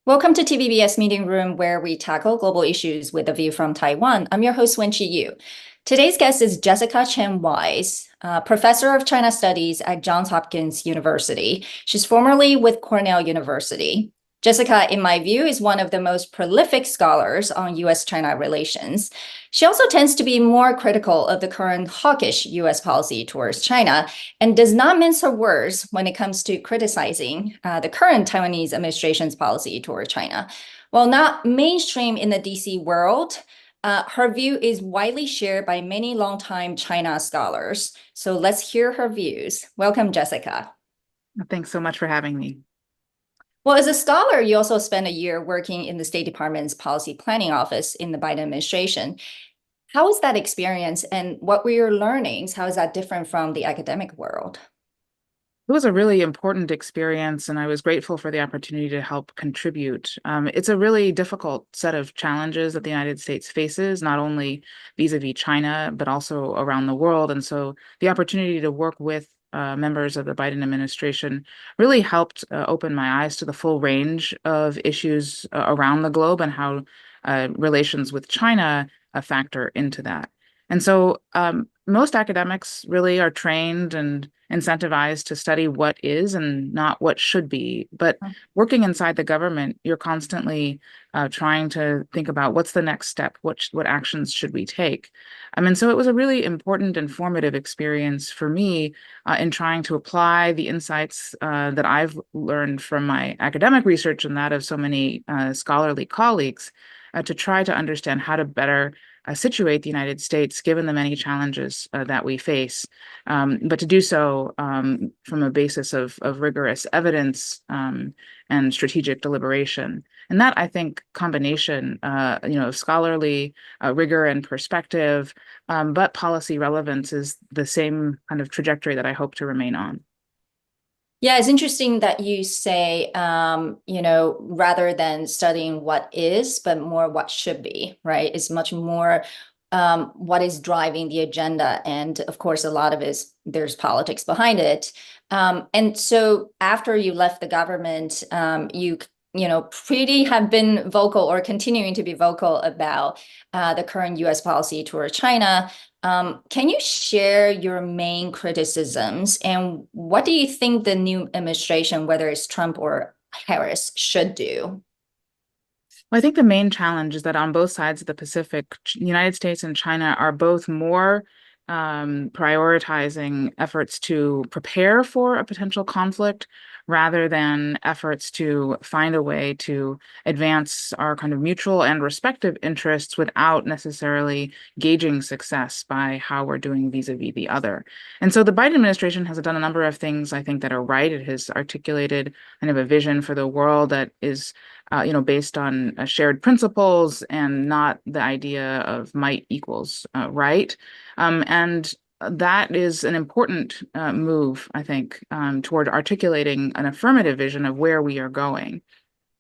Welcome to TVBS Meeting Room, where we tackle global issues with a view from Taiwan. I'm your host, Wenqi Yu. Today's guest is Jessica Chen Wise, professor of China Studies at Johns Hopkins University. She's formerly with Cornell University. Jessica, in my view, is one of the most prolific scholars on U.S.-China relations. She also tends to be more critical of the current hawkish U.S. policy towards China and does not mince her words when it comes to criticizing the current Taiwanese administration's policy toward China. While not mainstream in the D.C. world, her view is widely shared by many longtime China scholars. So let's hear her views. Welcome, Jessica. Thanks so much for having me. Well, as a scholar, you also spent a year working in the State Department's policy planning office in the Biden administration. How was that experience, and what were your learnings? How is that different from the academic world? It was a really important experience, and I was grateful for the opportunity to help contribute. It's a really difficult set of challenges that the United States faces, not only vis-a-vis China, but also around the world. And so the opportunity to work with members of the Biden administration really helped open my eyes to the full range of issues around the globe and how relations with China factor into that. And so most academics really are trained and incentivized to study what is and not what should be. But working inside the government, you're constantly trying to think about what's the next step, what actions should we take. And so it was a really important and formative experience for me in trying to apply the insights that I've learned from my academic research and that of so many scholarly colleagues to try to understand how to better situate the United States, given the many challenges that we face, but to do so from a basis of rigorous evidence and strategic deliberation. And that, I think, combination, of scholarly rigor and perspective, but policy relevance is the same kind of trajectory that I hope to remain on. Yeah, it's interesting that you say, rather than studying what is, but more what should be, right? It's much more what is driving the agenda. And of course, a lot of it is there's politics behind it. And so after you left the government, you pretty have been vocal or continuing to be vocal about the current U.S. policy toward China. Can you share your main criticisms and what do you think the new administration, whether it's Trump or Harris, should do? Well, I think the main challenge is that on both sides of the Pacific, the United States and China are both more prioritizing efforts to prepare for a potential conflict rather than efforts to find a way to advance our kind of mutual and respective interests without necessarily gauging success by how we're doing vis-a-vis the other. And so the Biden administration has done a number of things I think that are right. It has articulated kind of a vision for the world that is based on shared principles and not the idea of might equals right. And that is an important move, I think, toward articulating an affirmative vision of where we are going.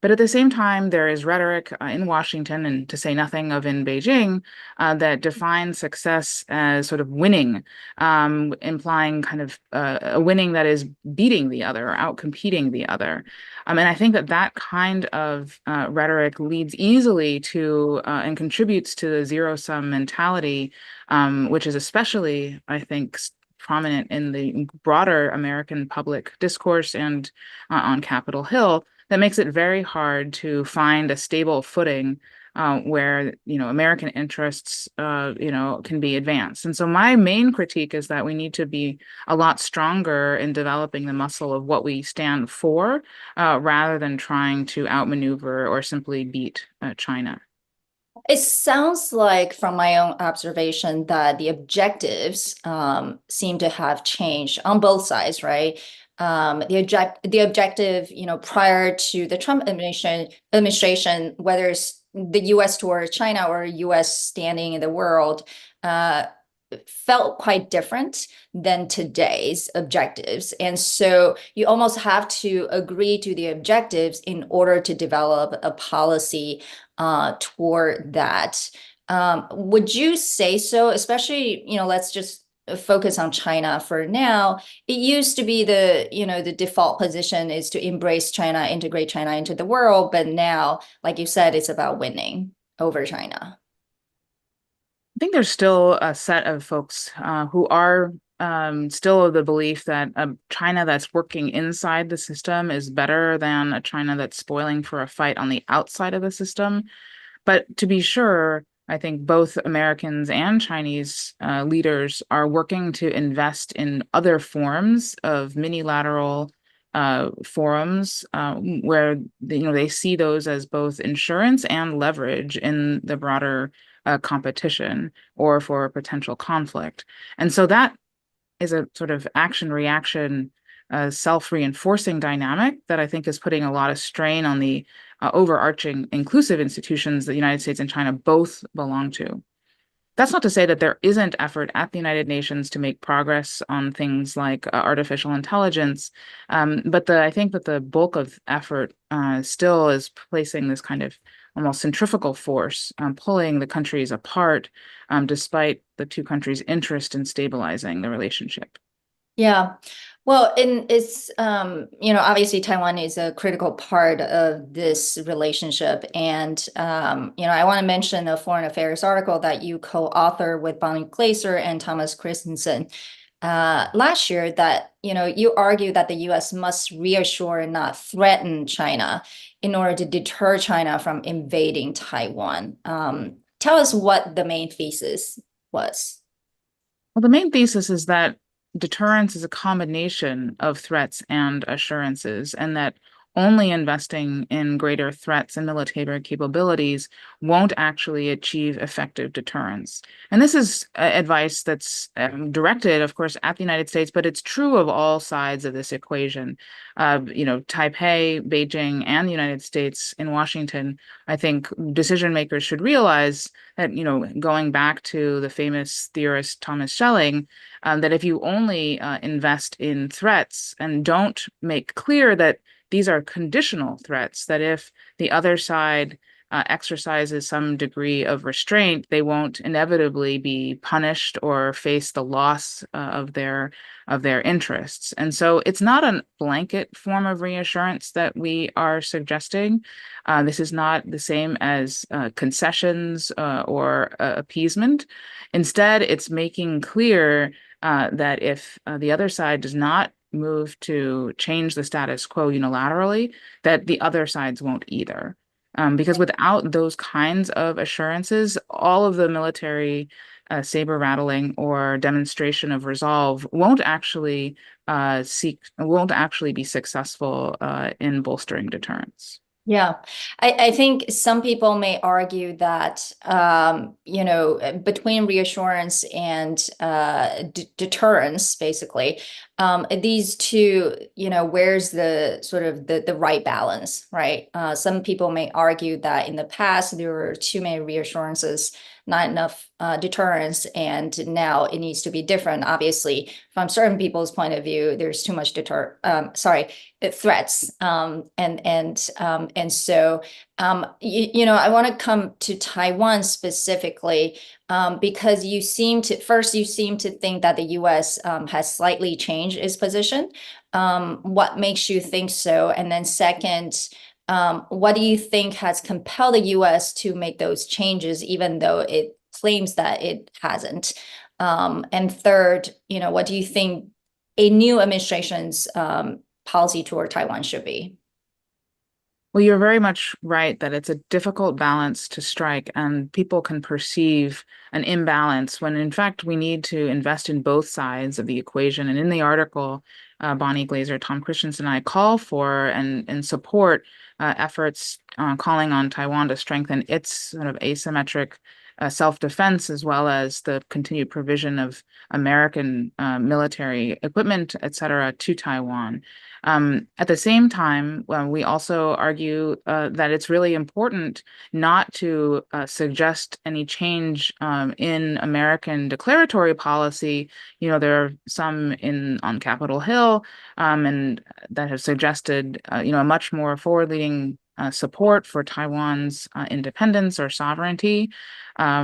But at the same time, there is rhetoric in Washington, and to say nothing of in Beijing, that defines success as sort of winning, implying kind of a winning that is beating the other, or outcompeting the other. And I think that that kind of rhetoric leads easily to and contributes to the zero-sum mentality, which is especially, I think, prominent in the broader American public discourse and on Capitol Hill, that makes it very hard to find a stable footing where American interests can be advanced. And so my main critique is that we need to be a lot stronger in developing the muscle of what we stand for, rather than trying to outmaneuver or simply beat China. It sounds like, from my own observation, that the objectives seem to have changed on both sides, right? The objective, prior to the Trump administration, whether it's the U.S. toward China or U.S. standing in the world, felt quite different than today's objectives. And so you almost have to agree to the objectives in order to develop a policy toward that. Would you say so? Especially, let's just focus on China for now. It used to be the default position is to embrace China, integrate China into the world, but now, like you said, it's about winning over China. I think there's still a set of folks who are still of the belief that a China that's working inside the system is better than a China that's spoiling for a fight on the outside of the system. But to be sure, I think both Americans and Chinese leaders are working to invest in other forms of minilateral forums where they see those as both insurance and leverage in the broader competition or for a potential conflict. And so that is a sort of action reaction self-reinforcing dynamic that I think is putting a lot of strain on the overarching inclusive institutions that the United States and China both belong to. That's not to say that there isn't effort at the United Nations to make progress on things like artificial intelligence, but I think that the bulk of effort still is placing this kind of almost centrifugal force, pulling the countries apart, despite the two countries' interest in stabilizing the relationship. Yeah. Well, it's obviously Taiwan is a critical part of this relationship, and I want to mention a foreign affairs article that you co-author with Bonnie Glaser and Thomas Christensen last year. That you argue that the U.S. must reassure and not threaten China in order to deter China from invading Taiwan. Tell us what the main thesis was. Well, the main thesis is that deterrence is a combination of threats and assurances, and that only investing in greater threats and military capabilities won't actually achieve effective deterrence. And this is advice that's directed, of course, at the United States, but it's true of all sides of this equation. Taipei, Beijing, and the United States in Washington, I think decision makers should realize that, going back to the famous theorist Thomas Schelling, that if you only invest in threats and don't make clear that these are conditional threats, that if the other side exercises some degree of restraint, they won't inevitably be punished or face the loss of their interests. And so it's not a blanket form of reassurance that we are suggesting. This is not the same as concessions or appeasement. Instead, it's making clear that if the other side does not move to change the status quo unilaterally, that the other sides won't either. Because without those kinds of assurances, all of the military saber rattling or demonstration of resolve won't actually be successful in bolstering deterrence. Yeah, I think some people may argue that, between reassurance and deterrence, basically, these two, where's the sort of the right balance, right? Some people may argue that in the past, there were too many reassurances, not enough deterrence, and now it needs to be different. Obviously, from certain people's point of view, there's too much threats, and so I want to come to Taiwan specifically because you seem to think that the U.S. Has slightly changed its position. What makes you think so? And then second, what do you think has compelled the U.S. to make those changes, even though it claims that it hasn't? And third, what do you think a new administration's policy toward Taiwan should be? Well, you're very much right that it's a difficult balance to strike, and people can perceive an imbalance when, in fact, we need to invest in both sides of the equation. And in the article, Bonnie Glaser, Tom Christensen, and I call for and support efforts calling on Taiwan to strengthen its sort of asymmetric self-defense, as well as the continued provision of American military equipment, et cetera, to Taiwan. At the same time, we also argue that it's really important not to suggest any change in American declaratory policy. There are some on Capitol Hill and that have suggested, a much more forward-leaning support for Taiwan's independence or sovereignty,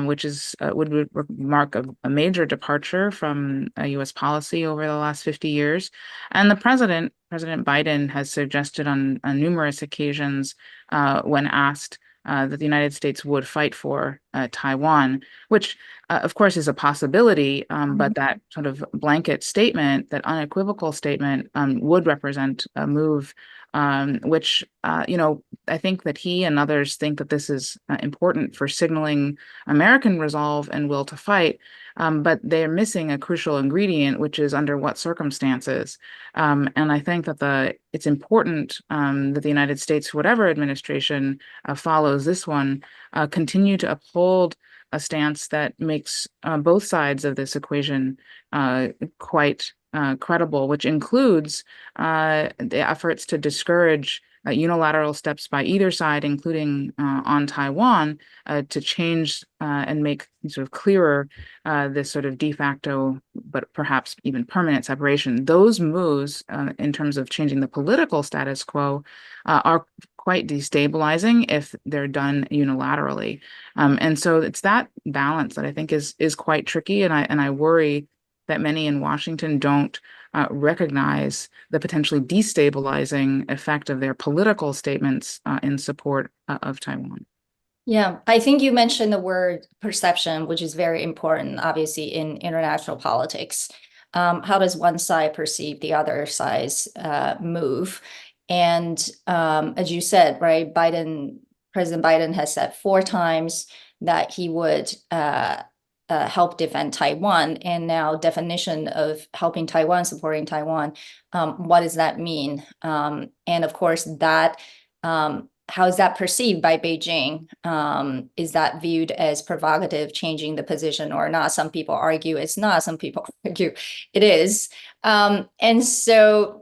which would mark a major departure from U.S. policy over the last 50 years. And President Biden, has suggested on numerous occasions when asked that the United States would fight for Taiwan, which of course is a possibility, but that sort of blanket statement, that unequivocal statement, would represent a move which, I think that he and others think that this is important for signaling American resolve and will to fight, but they're missing a crucial ingredient, which is under what circumstances. And I think that it's important that the United States, whatever administration follows this one, continue to uphold a stance that makes both sides of this equation quite credible, which includes the efforts to discourage unilateral steps by either side, including on Taiwan, to change and make sort of clearer this sort of de facto, but perhaps even permanent separation. Those moves, in terms of changing the political status quo, are quite destabilizing if they're done unilaterally. And so it's that balance that I think is quite tricky, and I worry that many in Washington don't recognize the potentially destabilizing effect of their political statements in support of Taiwan. Yeah, I think you mentioned the word perception, which is very important, obviously, in international politics. How does one side perceive the other side's move? And as you said, right, President Biden has said 4 times that he would help defend Taiwan, and now definition of helping Taiwan, supporting Taiwan, what does that mean? And of course, that how is that perceived by Beijing? Is that viewed as provocative, changing the position or not? Some people argue it's not. Some people argue it is. And so,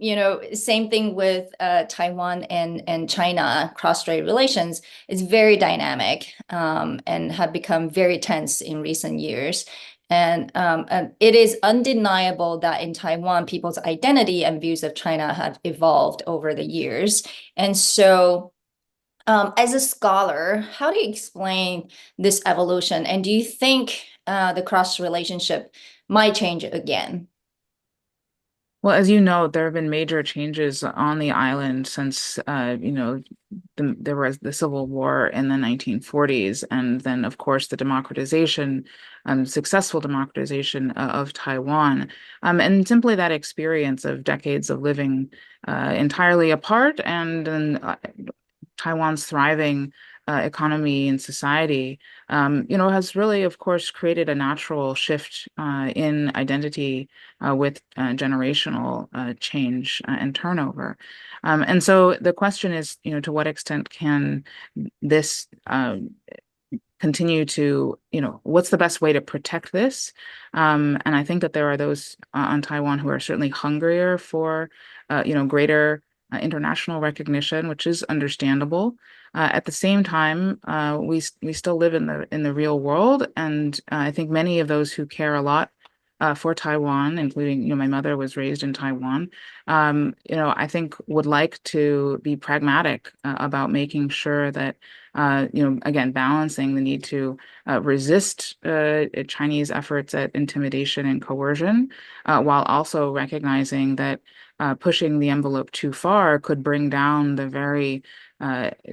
same thing with Taiwan and China cross-strait relations is very dynamic and have become very tense in recent years. And it is undeniable that in Taiwan, people's identity and views of China have evolved over the years. And so, as a scholar, how do you explain this evolution? And do you think the cross relationship might change again? Well, as you know, there have been major changes on the island since, there was the Civil War in the 1940s, and then, of course, the successful democratization of Taiwan, and simply that experience of decades of living entirely apart, and then Taiwan's thriving economy and society, has really, of course, created a natural shift in identity with generational change and turnover. And so the question is, to what extent can this continue to, what's the best way to protect this? And I think that there are those on Taiwan who are certainly hungrier for, greater international recognition, which is understandable. At the same time, we still live in the real world, and I think many of those who care a lot for Taiwan, including, my mother was raised in Taiwan, I think would like to be pragmatic about making sure that, again, balancing the need to resist Chinese efforts at intimidation and coercion, while also recognizing that pushing the envelope too far could bring down the very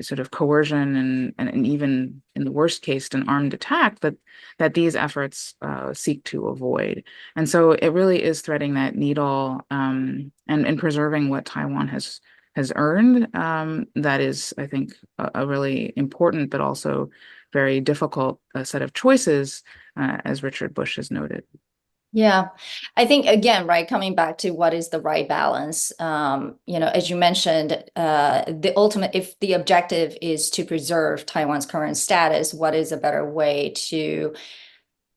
sort of coercion and even in the worst case, an armed attack that these efforts seek to avoid. And so it really is threading that needle and preserving what Taiwan has earned. That is, I think, a really important but also very difficult set of choices, as Richard Bush has noted. Yeah, I think, again, right, coming back to what is the right balance, as you mentioned, the ultimate, if the objective is to preserve Taiwan's current status, what is a better way to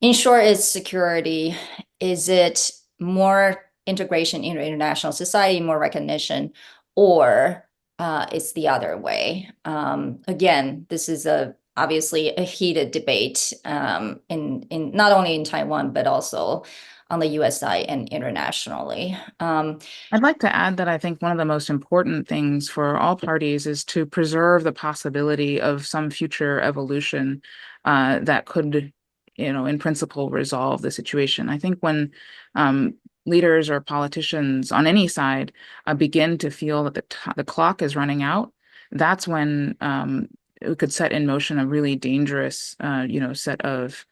ensure its security? Is it more integration into international society, more recognition, or it's the other way? Again, this is obviously a heated debate in not only in Taiwan, but also on the US side and internationally. I'd like to add that I think one of the most important things for all parties is to preserve the possibility of some future evolution that could, in principle, resolve the situation. I think when leaders or politicians on any side begin to feel that the clock is running out, that's when it could set in motion a really dangerous, set of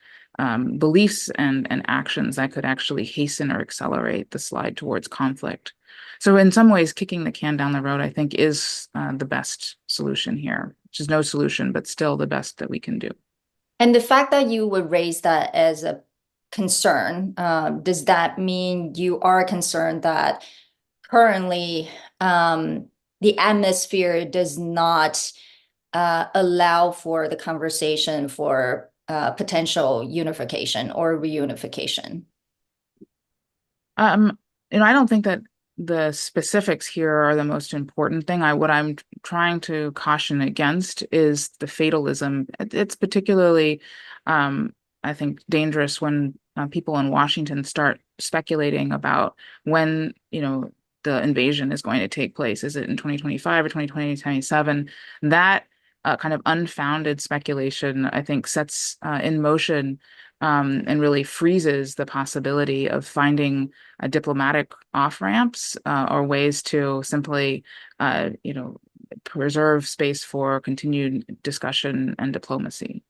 beliefs and actions that could actually hasten or accelerate the slide towards conflict. So in some ways, kicking the can down the road, I think, is the best solution here, which is no solution, but still the best that we can do. And the fact that you would raise that as a concern, does that mean you are concerned that currently the atmosphere does not allow for the conversation for potential unification or reunification? I don't think that the specifics here are the most important thing. What I'm trying to caution against is the fatalism. It's particularly, I think, dangerous when people in Washington start speculating about when, the invasion is going to take place. Is it in 2025 or 2027? That kind of unfounded speculation, I think, sets in motion and really freezes the possibility of finding diplomatic off-ramps or ways to simply, preserve space for continued discussion and diplomacy.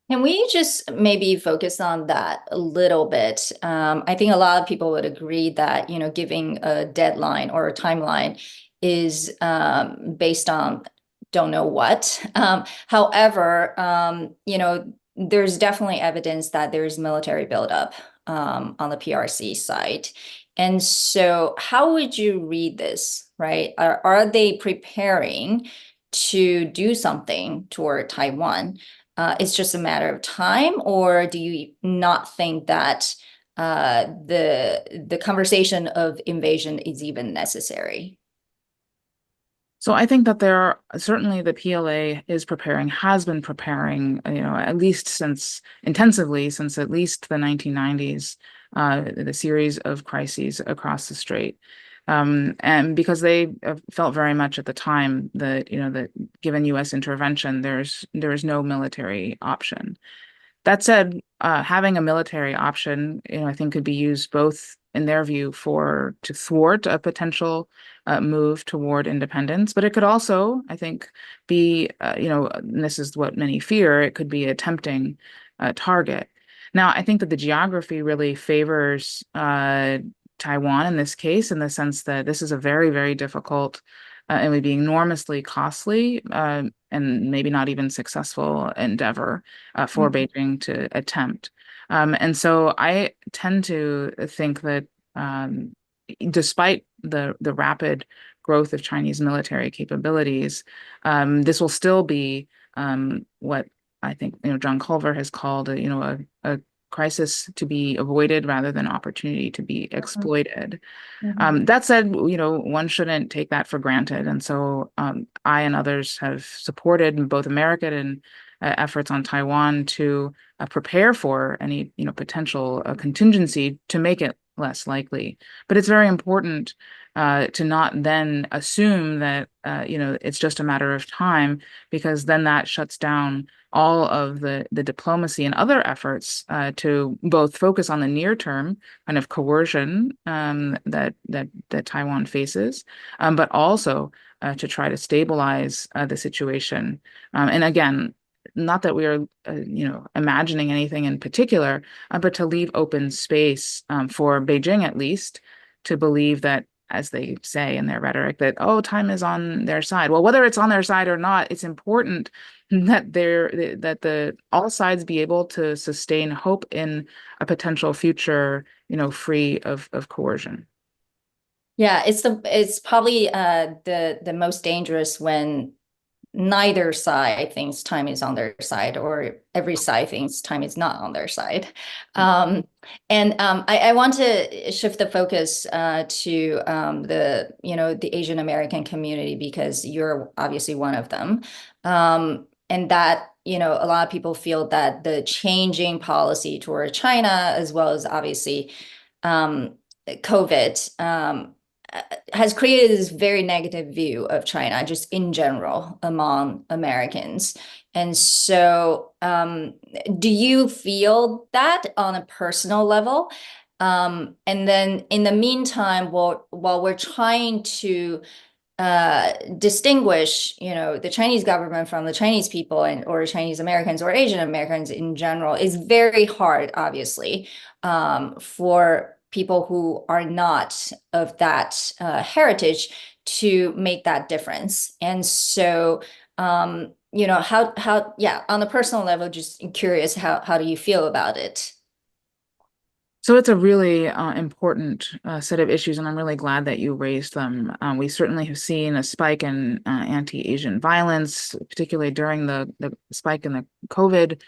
Can we just maybe focus on that a little bit? I think a lot of people would agree that, giving a deadline or a timeline is based on don't know what. However, there's definitely evidence that there's military buildup on the PRC side. And so how would you read this, right? Are they preparing to do something toward Taiwan? It's just a matter of time, or do you not think that the conversation of invasion is even necessary? So I think that certainly the PLA is preparing, has been preparing, at least intensively since at least the 1990s, the series of crises across the strait. And because they felt very much at the time that, that given U.S. intervention, there is no military option. That said, having a military option, I think could be used both in their view to thwart a potential move toward independence, but it could also, I think, be, and this is what many fear, it could be a tempting target. Now, I think that the geography really favors Taiwan in this case, in the sense that this is a very, very difficult and would be enormously costly and maybe not even successful endeavor for Beijing to attempt. And so I tend to think that despite the rapid growth of Chinese military capabilities, this will still be what I think John Culver has called a crisis to be avoided rather than opportunity to be exploited. That said, one shouldn't take that for granted. And so I and others have supported both American and efforts on Taiwan to prepare for any potential contingency to make it less likely. But it's very important to not then assume that it's just a matter of time, because then that shuts down all of the diplomacy and other efforts to both focus on the near term kind of coercion that Taiwan faces, but also to try to stabilize the situation. And again, not that we are, imagining anything in particular, but to leave open space for Beijing, at least, to believe that, as they say in their rhetoric, that, time is on their side. Well, whether it's on their side or not, it's important that all sides be able to sustain hope in a potential future, free of coercion. Yeah, it's probably the most dangerous when neither side thinks time is on their side, or every side thinks time is not on their side. I want to shift the focus to the Asian American community, because you're obviously one of them. And that, a lot of people feel that the changing policy toward China, as well as obviously COVID has created this very negative view of China, just in general, among Americans. And so, do you feel that on a personal level? And then in the meantime, while we're trying to distinguish, the Chinese government from the Chinese people or Chinese Americans or Asian Americans in general is very hard, obviously, for people who are not of that heritage to make that difference. And so, yeah, on a personal level, just curious, how do you feel about it? So it's a really important set of issues, and I'm really glad that you raised them. We certainly have seen a spike in anti-Asian violence, particularly during the spike in the COVID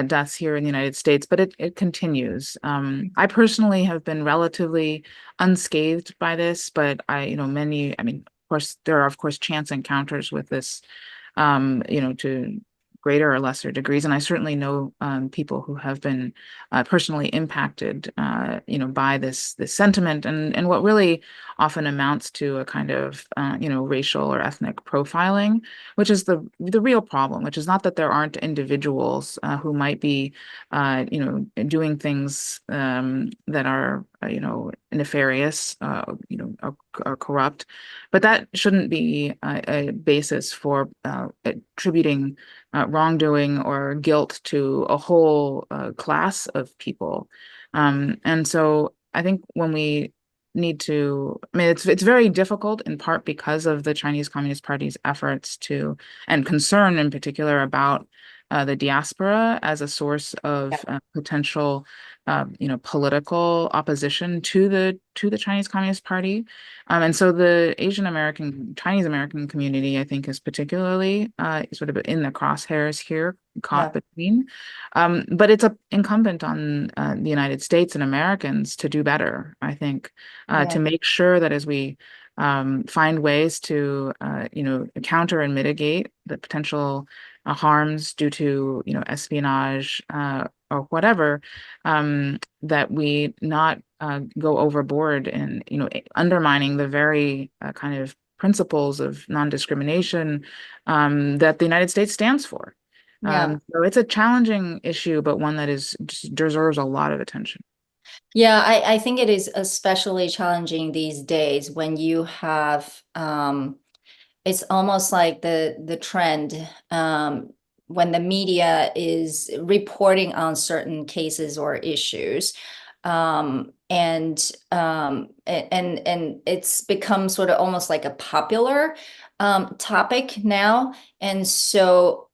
deaths here in the United States, but it continues. I personally have been relatively unscathed by this, but of course, there are, of course, chance encounters with this, to greater or lesser degrees. And I certainly know people who have been personally impacted, by this sentiment and what really often amounts to a kind of, racial or ethnic profiling, which is the real problem. Which is not that there aren't individuals who might be, doing things that are, nefarious, or corrupt, but that shouldn't be a basis for attributing wrongdoing or guilt to a whole class of people. And so I think when we need to, it's very difficult in part because of the Chinese Communist Party's efforts to, and concern in particular about the diaspora as a source of potential, political opposition to the Chinese Communist Party. And so the Chinese American community, I think, is particularly sort of in the crosshairs here, caught between. But it's incumbent on the United States and Americans to do better, I think, to make sure that as we find ways to, counter and mitigate the potential harms due to, espionage or whatever, that we not go overboard in, undermining the very kind of principles of non-discrimination that the United States stands for. So it's a challenging issue, but one that deserves a lot of attention. Yeah, I think it is especially challenging these days when you have it's almost like the trend when the media is reporting on certain cases or issues. And it's become sort of almost like a popular topic now. And so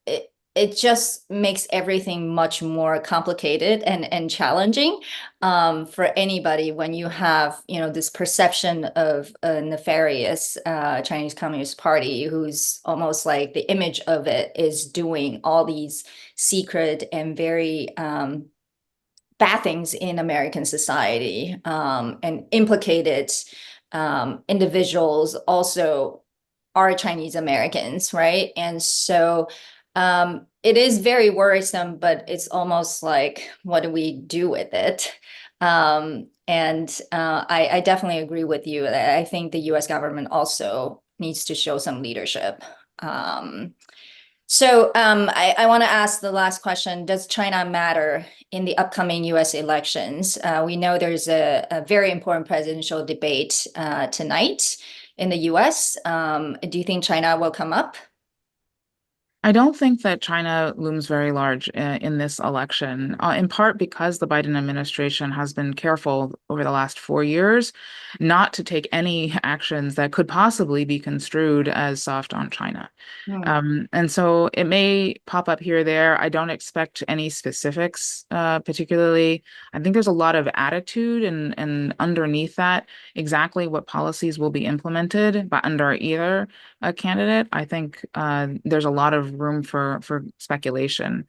it just makes everything much more complicated and challenging for anybody when you have, this perception of a nefarious Chinese Communist Party who's almost like the image of it is doing all these secret and very bad things in American society, and implicated individuals also are Chinese Americans, right? And so it is very worrisome, but it's almost like, what do we do with it? I definitely agree with you. I think the US government also needs to show some leadership. I want to ask the last question. Does China matter in the upcoming US elections? We know there's a very important presidential debate tonight in the US. Do you think China will come up? I don't think that China looms very large in this election, in part because the Biden administration has been careful over the last 4 years not to take any actions that could possibly be construed as soft on China. And so it may pop up here or there. I don't expect any specifics, particularly. I think there's a lot of attitude and underneath that, exactly what policies will be implemented by under either candidate. I think there's a lot of room for speculation.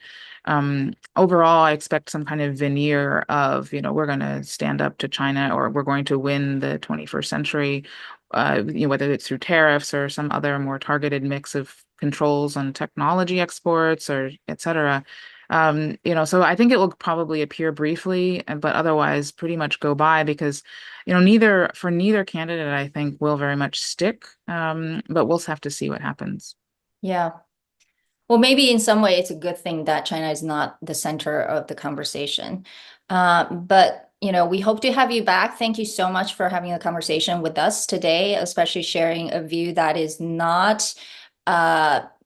Overall, I expect some kind of veneer of, we're going to stand up to China or we're going to win the 21st century, whether it's through tariffs or some other more targeted mix of controls on technology exports or et cetera. So I think it will probably appear briefly, but otherwise pretty much go by because, neither candidate, I think, will very much stick. But we'll have to see what happens. Yeah. Well, maybe in some way it's a good thing that China is not the center of the conversation. But we hope to have you back. Thank you so much for having a conversation with us today, especially sharing a view that is not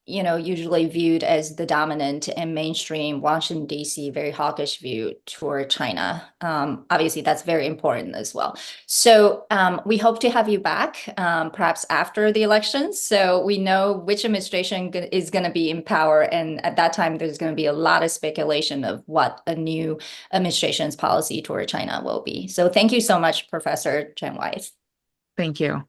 usually viewed as the dominant and mainstream Washington, D.C., very hawkish view toward China. Obviously, that's very important as well. So we hope to have you back, perhaps after the elections, so we know which administration is going to be in power. And at that time, there's going to be a lot of speculation of what a new administration's policy toward China will be. So thank you so much, Professor Chen Wise. Thank you.